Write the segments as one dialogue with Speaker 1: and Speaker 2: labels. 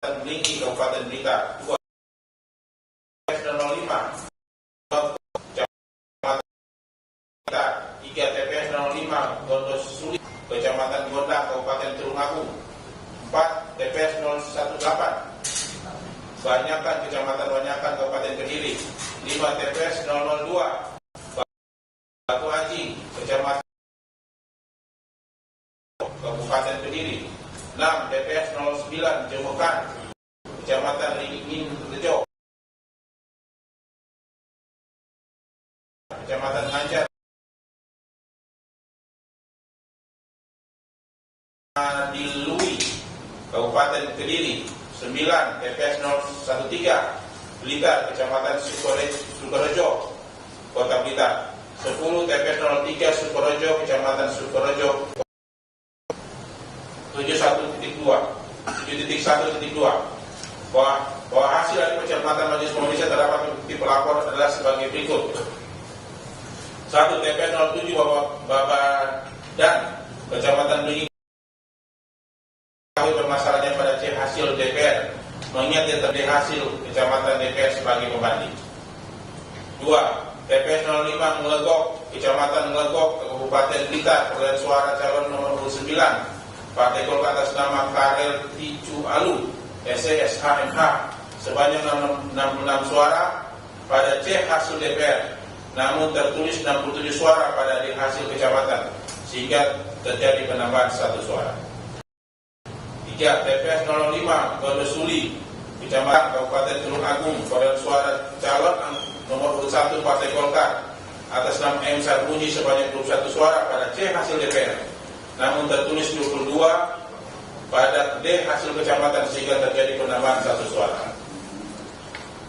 Speaker 1: Belingi Kabupaten Blitar. 2 TPS 05 Kecamatan Blitar. 3 TPS 05 Gondos Suli Kecamatan Gondang Kabupaten Tulungagung. 4 TPS 018 Banyakan Kecamatan Banyakan Kabupaten Kediri. 5 TPS 002 Batu Haji Kecamatan Kabupaten Kediri. 6 TPS 09 Jemukan Kecamatan Ringin Rejo Kecamatan Nganjar Dilui Kabupaten Kediri. 9 TPS 013 Blitar Kecamatan Sukorejo Kota Blitar. 10 TPS 03 Sukorejo Kecamatan Sukorejo. 7.1.2 bahwa hasil dari pencermatan Majelis Komisi terdapat bukti pelapor adalah sebagai berikut. 1. TPS 07 Babadan Kecamatan Belingi permasalahannya pada C hasil DPR, mengingat yang terdiri hasil Kecamatan DPR sebagai pembanding. 2. TPS 05 Ngelegok Kecamatan Ngelegok Kabupaten Blitar, perolehan suara calon nomor 29 Partai Golkar atas nama Karel Ticu Alu SCSHMH sebanyak 66 suara pada C hasil DPR, namun tertulis 67 suara pada D hasil kecamatan, sehingga terjadi penambahan 1 suara. 3. TPS 05 Gondos Suli Kecamatan Kabupaten Tulungagung, perolehan suara calon nomor 1 Partai Golkar atas nama M. Sarbunyi sebanyak 21 suara pada C hasil DPR, namun tertulis 22 pada D hasil kecamatan, sehingga terjadi penambahan 1 suara.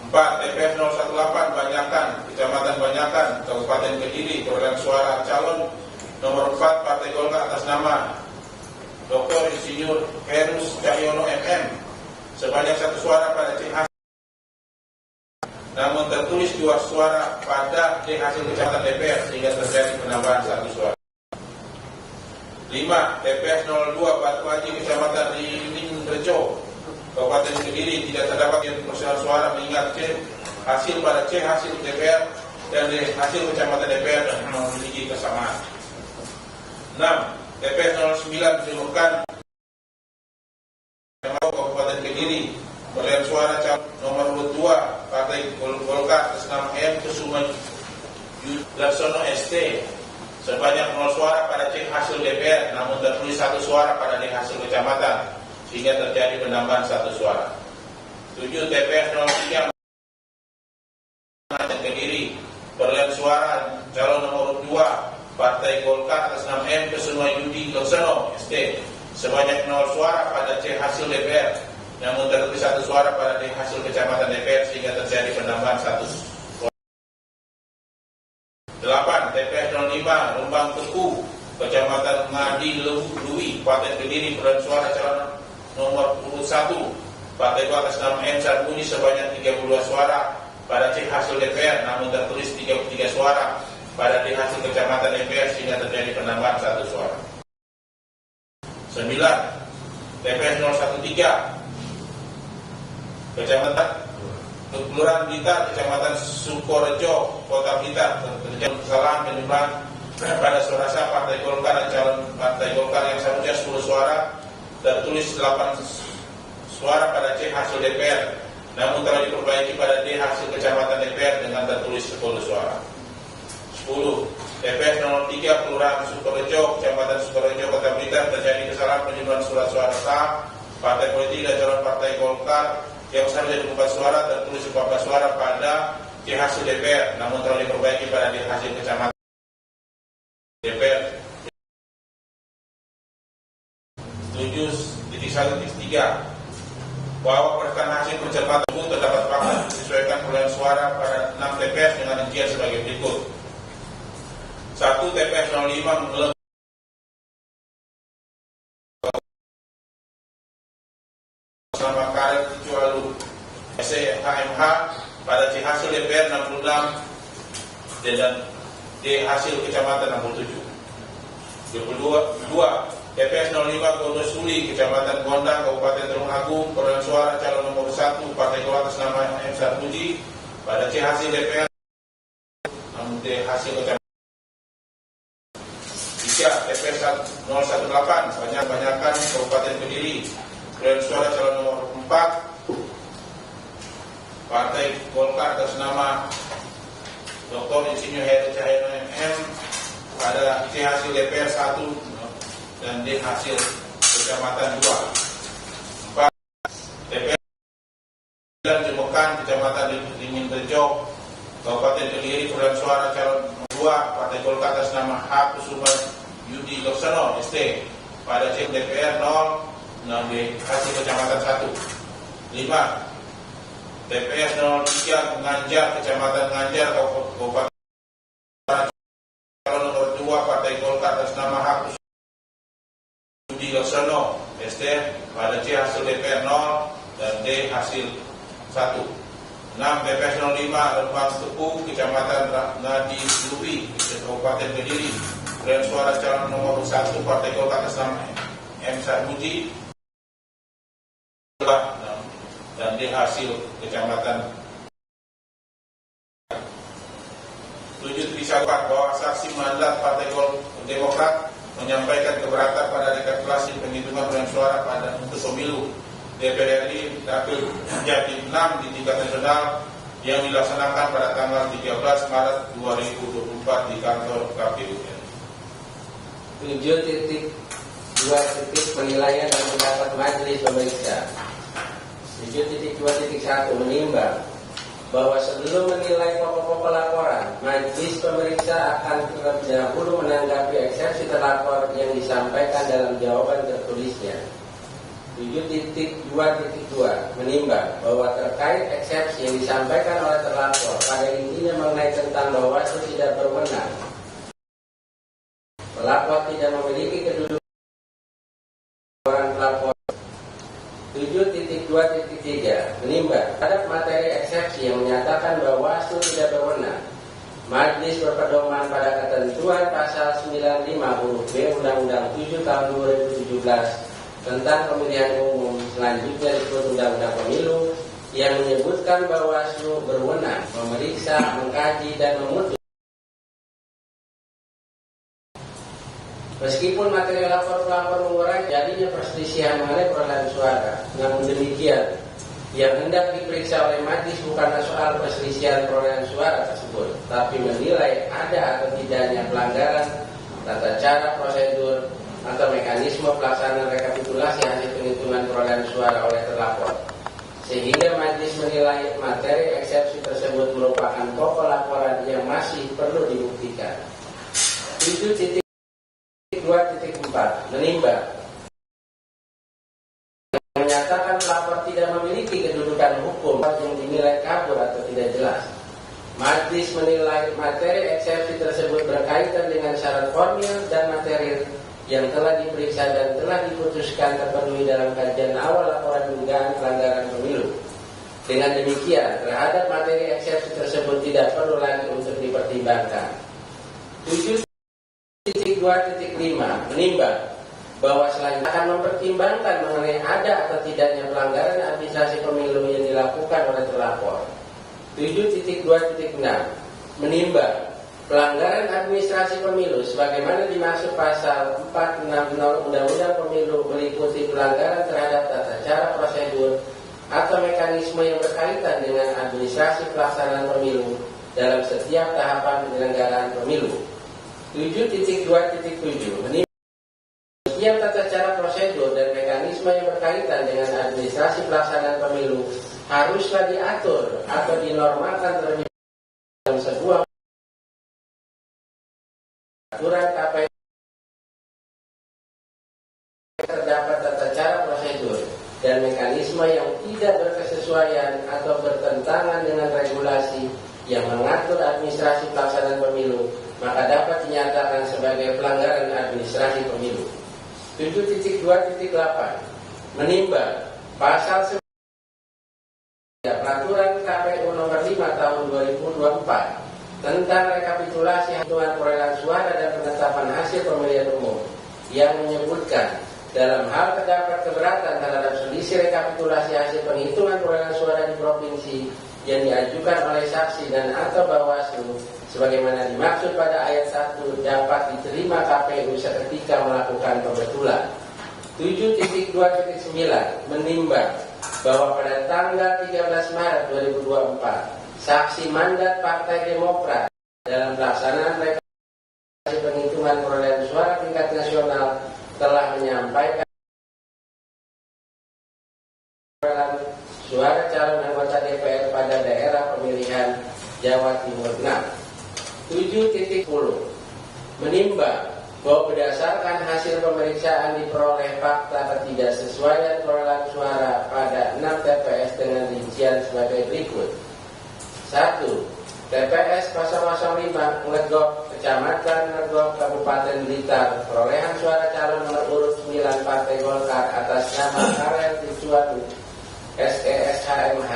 Speaker 1: 4. TPS 018 Banyakan Kecamatan Banyakan Kabupaten Kediri, perolehan suara calon nomor 4 Partai Golkar atas nama Dr. Insinyur Herus Cahyono MM sebanyak 1 suara pada C hasil, namun tertulis 2 suara pada D hasil kecamatan DPR, sehingga terjadi penambahan 1 suara. 5. TPS 02 Batu Haji Kecamatan Ringin Rejo Kabupaten Kediri tidak terdapat yang persoalan suara, mengingat C hasil pada C hasil DPR dan D hasil kecamatan DPR dan memiliki kesamaan. 6. TPS 09 Jemukan Kabupaten Kediri, perolehan suara calon nomor 2 Partai Golkar atas nama M. Kusuma Laksono ST sebanyak 0 suara pada C hasil DPR, namun tertulis 1 suara pada D hasil kecamatan, sehingga terjadi penambahan 1 suara. 7. TPS 03 Kediri, perolehan suara calon nomor 2 Partai Golkar atas nama M. Kusuma Yudi Laksono ST sebanyak 0 suara pada C hasil DPR, namun tertulis 1 suara pada D hasil kecamatan DPR, sehingga terjadi penambahan 1 suara. 8. TPS 05 Rembang Teku Kecamatan Ngadi Lui Kabupaten Kediri, perolehan suara calon nomor 1 Partai Golkar atas nama M. Sarbunyi sebanyak 32 suara pada C hasil DPR, namun tertulis 33 suara pada D hasil kecamatan DPR, sehingga terjadi penambahan 1 suara. 9. TPS 013 Kecamatan Kelurahan Blitar, Kecamatan Sukorejo, Kota Blitar, terjadi kesalahan penjumlahan pada suara sah Partai Golkar dan calon Partai Golkar yang seharusnya 10 suara, tertulis 8 suara pada C hasil DPR, namun telah diperbaiki pada D hasil kecamatan DPR dengan tertulis 10 suara. 10. TPS 03 Kelurahan Sukorejo, Kecamatan Sukorejo, Kota Blitar, terjadi kesalahan penjumlahan surat suara sah Partai Politik dan calon Partai Golkar yang seharusnya 24 suara, tertulis 14 suara pada C hasil DPR, namun telah diperbaiki pada D hasil kecamatan DPR. 7.1.3 bahwa berdasarkan hasil pencermatan tersebut terdapat fakta disesuaikan perolehan suara pada 6 TPS dengan rincian sebagai berikut. 1. TPS 05 Selama Karel Ticu Alu SCHMH pada C hasil DPR 66 dan D hasil kecamatan 67. 22 TPS 05 Gondosuli, Kecamatan Gondang, Kabupaten Tulung Agung, perolehan suara calon nomor 1 Partai Golkar atas nama M. Sarmuji. Pada C hasil DPR, namun D hasil kecamatan 3 TPS 018 banyak-banyakan Kabupaten Kediri, perolehan suara calon nomor 4 Partai Golkar atas nama Dr. Insinyur Heri Cahyono MM. Pada C hasil DPR 1 dan D hasil Kecamatan 2. 4 TPS Jemukan, Kecamatan Dingin Rejo, Kabupaten Kediri, perolehan suara calon 2 Partai Golkar atas nama H. Kusuma Yudi Loksono ST. Pada C DPR 0 dan D hasil Kecamatan 1. 5 TPS 03 Nganjar, Kecamatan Nganjar, Kabupaten calon nomor 2 Partai Golkar atas nama H. Yudi Loksono ST. Pada C hasil DPR 0 dan D hasil 1. 6 TPS 05 Rembang Tepu, Kecamatan Nadi Lubi, Kabupaten Kediri, perolehan suara calon nomor 1 Partai Golkar atas nama M. Sarmuji dan D hasil Kecamatan 7 disangka bahwa saksi mandat Partai Demokrat menyampaikan keberatan pada rekapitulasi penghitungan perolehan suara pada untuk pemilu DPR RI Dapil Jatim 6 di tingkat nasional yang dilaksanakan pada tanggal 13 Maret 2024 di kantor KPU.
Speaker 2: 7.2 penilaian dan pendapat majelis pemeriksa. 7.2.1 menimbang bahwa sebelum menilai pokok-pokok laporan, majelis pemeriksa akan terlebih dahulu menanggapi eksepsi terlapor yang disampaikan dalam jawaban tertulisnya. 7.2.2 menimbang bahwa terkait eksepsi yang disampaikan oleh terlapor pada intinya mengenai tentang Bawaslu tidak berwenang, pelapor tidak memiliki kedudukan pelapor. 7.2.3 menimbang terhadap materi eksepsi yang menyatakan bahwa Bawaslu tidak berwenang, majelis berpedoman pada ketentuan pasal 95 huruf B Undang-Undang 7 tahun 2017 tentang pemilihan umum, selanjutnya disebut Undang-Undang Pemilu, yang menyebutkan bahwa Bawaslu berwenang memeriksa, mengkaji, dan memutus. Meskipun materi lapor-pelapor mengurangi jadinya perselisihan mengenai perolehan suara, namun demikian, yang hendak diperiksa oleh majelis bukanlah soal perselisihan perolehan suara tersebut, tapi menilai ada atau tidaknya pelanggaran tata cara, prosedur, atau mekanisme pelaksanaan rekapitulasi hasil penghitungan perolehan suara oleh terlapor, sehingga majelis menilai materi eksepsi tersebut merupakan pokok laporan yang masih perlu dibuktikan. 7.2.4 menimbang menyatakan pelapor tidak memiliki kedudukan hukum yang dinilai kabur atau tidak jelas. Majelis menilai materi eksepsi tersebut berkaitan dengan syarat formil dan material yang telah diperiksa dan telah diputuskan terpenuhi dalam kajian awal laporan dugaan pelanggaran pemilu. Dengan demikian, terhadap materi eksepsi tersebut tidak perlu lagi untuk dipertimbangkan. 7.2.5 menimbang bahwa selanjutnya akan mempertimbangkan mengenai ada atau tidaknya pelanggaran administrasi pemilu yang dilakukan oleh terlapor. 7.2.6 menimbang pelanggaran administrasi pemilu sebagaimana dimaksud pasal 460 Undang-Undang Pemilu meliputi pelanggaran terhadap tata cara, prosedur, atau mekanisme yang berkaitan dengan administrasi pelaksanaan pemilu dalam setiap tahapan penyelenggaraan pemilu. 7.2.7 menimbang setiap tata cara, prosedur, dan mekanisme yang berkaitan dengan administrasi pelaksanaan pemilu haruslah diatur atau dinormalkan terlebih dalam sebuah aturan KPU terdapat tata cara, prosedur, dan mekanisme yang tidak berkesesuaian atau bertentangan dengan regulasi yang mengatur administrasi pelaksanaan pemilu, maka dapat dinyatakan sebagai pelanggaran administrasi pemilu. 7.2.8 menimbang pasal 9 peraturan KPU nomor 5 tahun 2024 tentang rekapitulasi hitungan perolehan suara dan penetapan hasil pemilihan umum yang menyebutkan dalam hal terdapat keberatan terhadap selisih rekapitulasi hasil penghitungan perolehan suara di provinsi yang diajukan oleh saksi dan atau Bawaslu sebagaimana dimaksud pada ayat 1 dapat diterima KPU seketika melakukan pembetulan. 7.2.9 menimbang bahwa pada tanggal 13 Maret 2024 saksi mandat Partai Demokrat dalam pelaksanaan rekapitulasi penghitungan perolehan suara tingkat nasional telah menyampaikan suara calon anggota DPR pada daerah pemilihan Jawa Timur 6. 7.10 menimbang bahwa berdasarkan hasil pemeriksaan diperoleh fakta ketidaksesuaian perolehan suara pada 6 TPS dengan rincian sebagai berikut. 1. TPS 005 Nglegok, Kecamatan Nglegok, Kabupaten Blitar, perolehan suara calon nomor urut 9 Partai Golkar atas nama Karel Tijuanu SESHMH.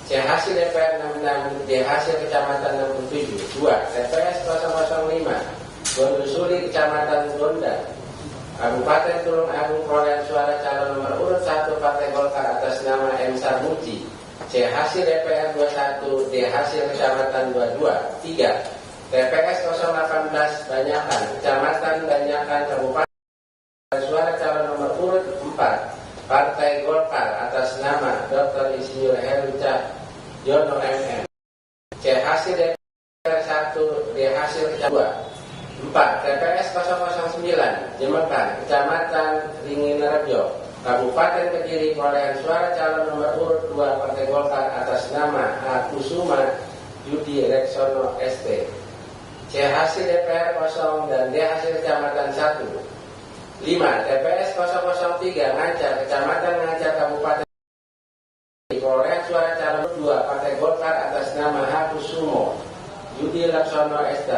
Speaker 2: C. Hasil DPR 66, D. Hasil Kecamatan 67. 2. TPS 005 Gondosuli, Kecamatan Gondang, Kabupaten Tulung Agung, perolehan suara calon nomor urut 1 Partai Golkar atas nama M. Sarmuji. C. Hasil DPR 21, D. Hasil Kecamatan 22. 3. TPS 018 Banyakan, Kecamatan Banyakan, Kabupaten suara calon nomor urut 4 Partai Golkar atas nama Dr. Insinyur Heru Cahyono MM. C. Hasil DPR 1, D. Hasil Kecamatan 2. 4. TPS 009 Jemekan, Kecamatan Ringinerejo, Kabupaten Kediri, perolehan suara calon nomor urut 2 Partai Golkar atas nama A. Kusuma Yudi Reksono ST. C. Hasil DPR 0 dan D. Hasil Kecamatan 1. 5. TPS 003 Ngancar, Kecamatan Ngancar, Kabupaten Kediri, perolehan suara calon 2 Partai Golkar atas nama H. Kusumo Yudi Laksono ST.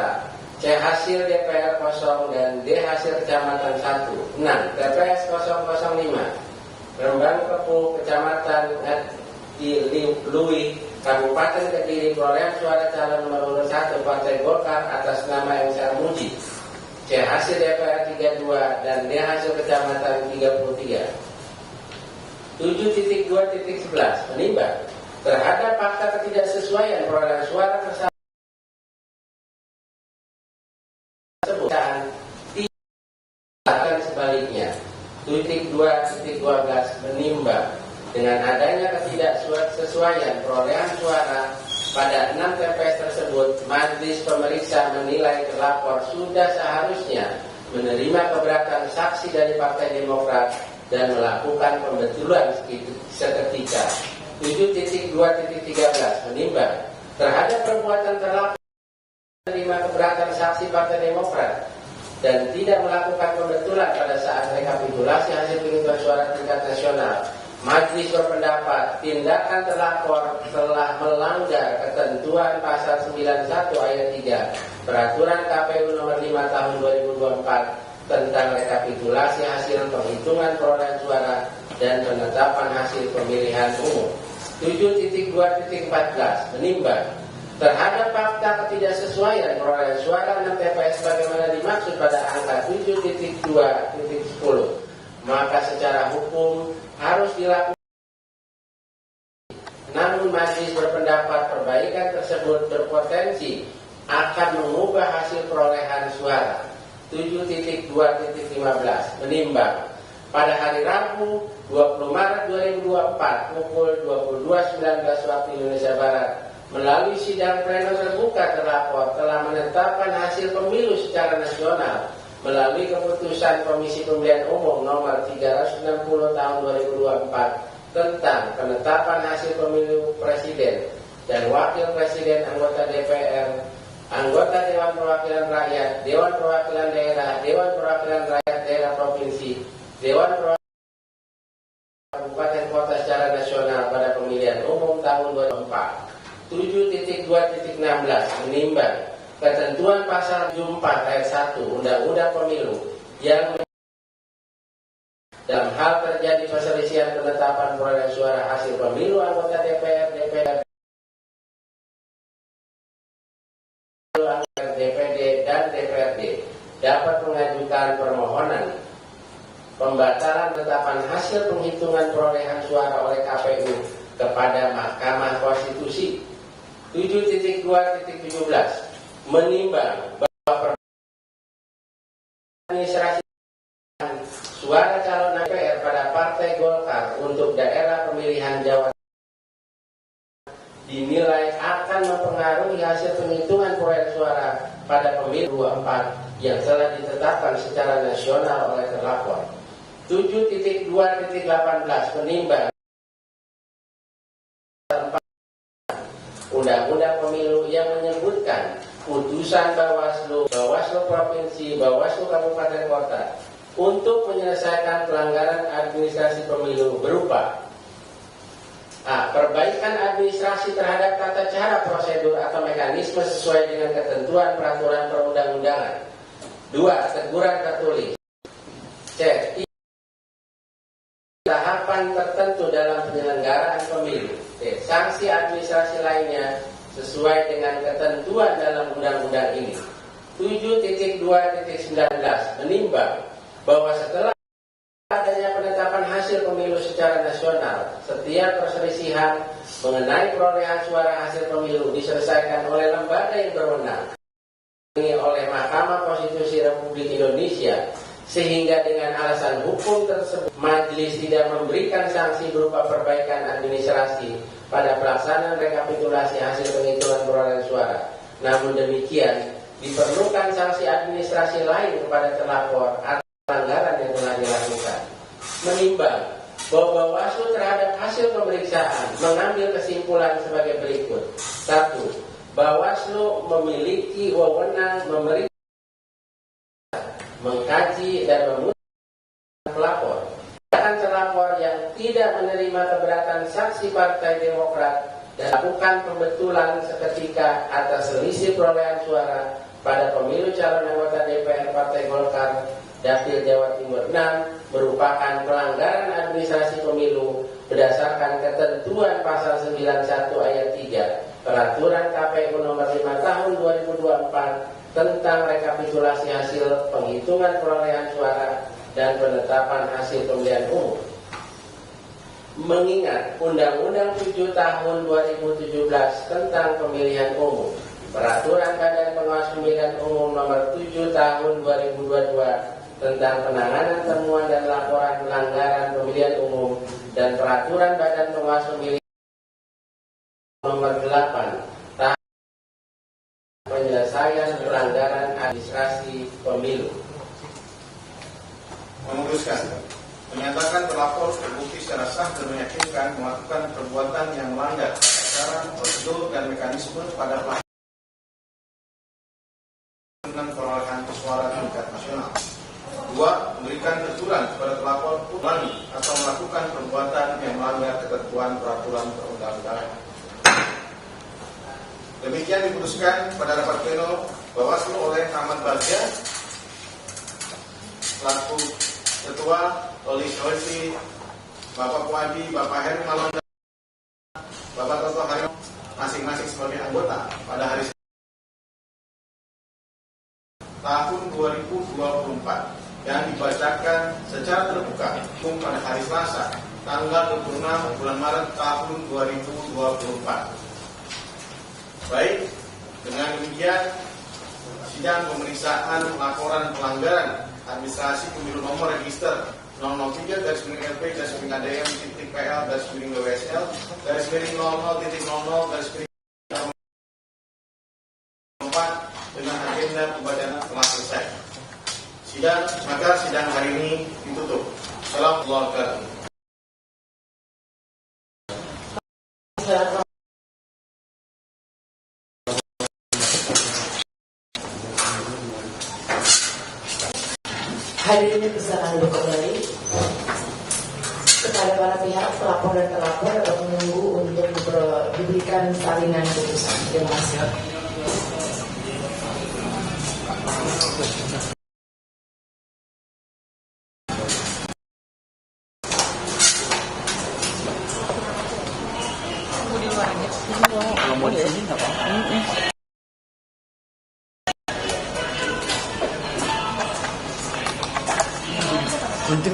Speaker 2: C. Hasil DPR 0 dan D. Hasil Kecamatan 1. 6. TPS 005 Rembang Kepu, Kecamatan Lui, Kabupaten Kediri, perolehan suara calon nomor urut 1 Partai Golkar atas nama M. Sarmuji. C. Hasil DPR 32 dan D. Hasil Kecamatan 33. 7.2.11 menimbang terhadap fakta ketidaksesuaian perolehan suara tersebut akan sebaliknya. 7.2.12 menimbang dengan adanya ketidaksesuaian perolehan suara pada 6 TPS tersebut, majelis pemeriksa menilai terlapor sudah seharusnya menerima keberatan saksi dari Partai Demokrat dan melakukan pembetulan seketika. 7.2.13 menimbang terhadap perbuatan terlapor menerima keberatan saksi Partai Demokrat dan tidak melakukan pembetulan pada saat rekapitulasi hasil penghitungan suara tingkat nasional. Majelis berpendapat tindakan terlapor telah melanggar ketentuan pasal 91 ayat 3 Peraturan KPU nomor 5 tahun 2024 tentang rekapitulasi hasil penghitungan perolehan suara dan penetapan hasil pemilihan umum. 7.2.14 menimbang terhadap fakta ketidaksesuaian perolehan suara 6 TPS sebagaimana dimaksud pada angka 7.2.10, maka secara hukum harus dilakukan. Namun majelis berpendapat perbaikan tersebut berpotensi akan mengubah hasil perolehan suara. 7.2.15 menimbang pada hari Rabu 20 Maret 2024 pukul 22.19 waktu Indonesia Barat melalui sidang pleno terbuka terlapor telah menetapkan hasil pemilu secara nasional melalui keputusan Komisi Pemilihan Umum nomor 360 tahun 2024 tentang penetapan hasil pemilu presiden dan wakil presiden, anggota DPR, anggota Dewan Perwakilan Rakyat, Dewan Perwakilan Daerah, Dewan Perwakilan Rakyat Daerah Provinsi, Dewan Perwakilan Kabupaten Kota secara nasional pada pemilihan umum tahun 2024. 7.2.16 menimbang ketentuan pasal 74 ayat 1 Undang-Undang Pemilu yang dalam hal terjadi perselisihan penetapan perolehan suara hasil pemilu anggota DPR, DPD dan DPRD dapat mengajukan permohonan pembatalan penetapan hasil penghitungan perolehan suara oleh KPU kepada Mahkamah Konstitusi. 7.2.17 menimbang bahwa administrasi suara calon DPR pada Partai Golkar untuk daerah pemilihan Jawa dinilai akan mempengaruhi hasil penghitungan perolehan suara pada pemilu 24 yang telah ditetapkan secara nasional oleh terlapor. 7.2.18 menimbang Undang-Undang Pemilu yang menyebutkan putusan Bawaslu Provinsi, Bawaslu Kabupaten Kota untuk menyelesaikan pelanggaran administrasi pemilu berupa perbaikan administrasi terhadap tata cara, prosedur atau mekanisme sesuai dengan ketentuan peraturan perundang-undangan. 2. Teguran tertulis. C. Tahapan tertentu dalam penyelenggaraan pemilu. D. Sanksi administrasi lainnya sesuai dengan ketentuan dalam undang-undang ini. 7.2.19 menimbang bahwa setelah adanya penetapan hasil pemilu secara nasional, setiap perselisihan mengenai perolehan suara hasil pemilu diselesaikan oleh lembaga yang berwenang, oleh Mahkamah Konstitusi Republik Indonesia, sehingga dengan alasan hukum tersebut majelis tidak memberikan sanksi berupa perbaikan administrasi pada pelaksanaan rekapitulasi hasil penghitungan perolehan suara. Namun demikian, diperlukan sanksi administrasi lain kepada terlapor atas pelanggaran yang telah dilakukan. Menimbang bahwa Bawaslu terhadap hasil pemeriksaan mengambil kesimpulan sebagai berikut. 1. Bawaslu memiliki wewenang memeriksa, mengkaji dan memutuskan pelapor. Sedangkan terlapor yang tidak menerima keberatan saksi Partai Demokrat dan lakukan pembetulan seketika atas selisih perolehan suara pada pemilu calon anggota DPR Partai Golkar Dapil Jawa Timur 6 merupakan pelanggaran administrasi pemilu berdasarkan ketentuan pasal 91 ayat 3 Peraturan KPU nomor 5 tahun 2024 tentang rekapitulasi hasil penghitungan perolehan suara dan penetapan hasil pemilihan umum. Mengingat Undang-Undang 7 tahun 2017 tentang pemilihan umum, Peraturan Badan Pengawas Pemilihan Umum nomor 7 tahun 2022 tentang penanganan temuan dan laporan pelanggaran pemilihan umum, dan Peraturan Badan Pengawas Pemilihan nomor 8 tahun penyelesaian pelanggaran administrasi pemilu.
Speaker 1: Memutuskan menyatakan terlapor terbukti secara sah dan meyakinkan melakukan perbuatan yang melanggar cara, prosedur, dan mekanisme pada pelaksanaan perolehan suara tingkat nasional. 2. Memberikan teguran kepada terlapor ulangi atau melakukan perbuatan yang melanggar ketentuan peraturan perundang-undangan. Demikian diputuskan pada rapat pleno Bawaslu oleh Ahmad Bagja selaku Ketua, Oli Sulawesi, Bapak Puadi, Bapak Heri Malonda, Bapak Toto Haryo, masing-masing sebagai anggota pada hari tahun 2024 yang dibacakan secara terbuka pada hari Selasa tanggal 26 bulan Maret tahun 2024. Baik, dengan demikian sidang pemeriksaan laporan pelanggaran administrasi pemilu nomor register 003-LP-WSL-00.00/00/4 dengan agenda pembacaan telah selesai. Maka sidang hari ini ditutup. Assalamualaikum warahmatullahi wabarakatuh.
Speaker 3: Hadirin bisa kami kembali kepada para pihak pelapor dan terlapor dapat menunggu untuk diberikan salinan putusan. Terima kasih.
Speaker 4: Penting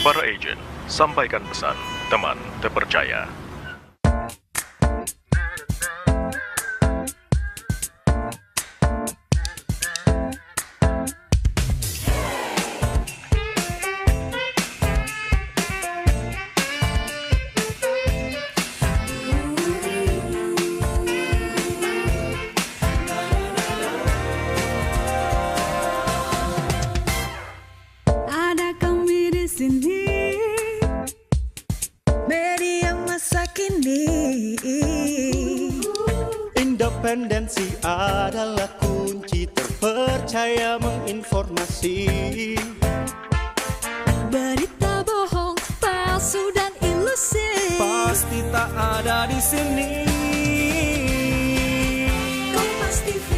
Speaker 4: Para agen, sampaikan pesan teman terpercaya.
Speaker 5: Ada kami di sini, media masa kini.
Speaker 6: Independensi adalah kunci terpercaya menginformasi.
Speaker 5: Berita bohong, palsu dan ilusi
Speaker 6: Pasti tak ada di sini.
Speaker 5: Kompas TV,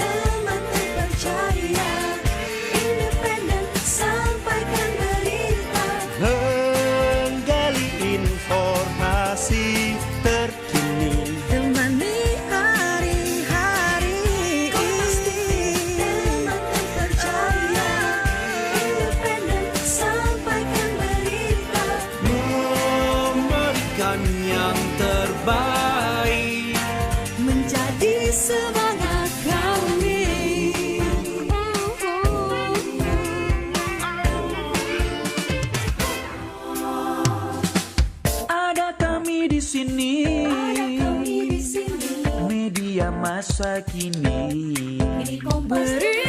Speaker 5: teman terpercaya. Independen, sampaikan berita.
Speaker 6: Menggali informasi terkini.
Speaker 5: Temani hari-hari. Kompas TV, teman terpercaya. Independen, sampaikan berita.
Speaker 6: Memberikan yang terbaik.
Speaker 5: Menjadi semangat kami.
Speaker 7: Ada kami di sini,
Speaker 5: Ada kami di sini.
Speaker 7: media masa kini.
Speaker 5: Ini Kompas TV.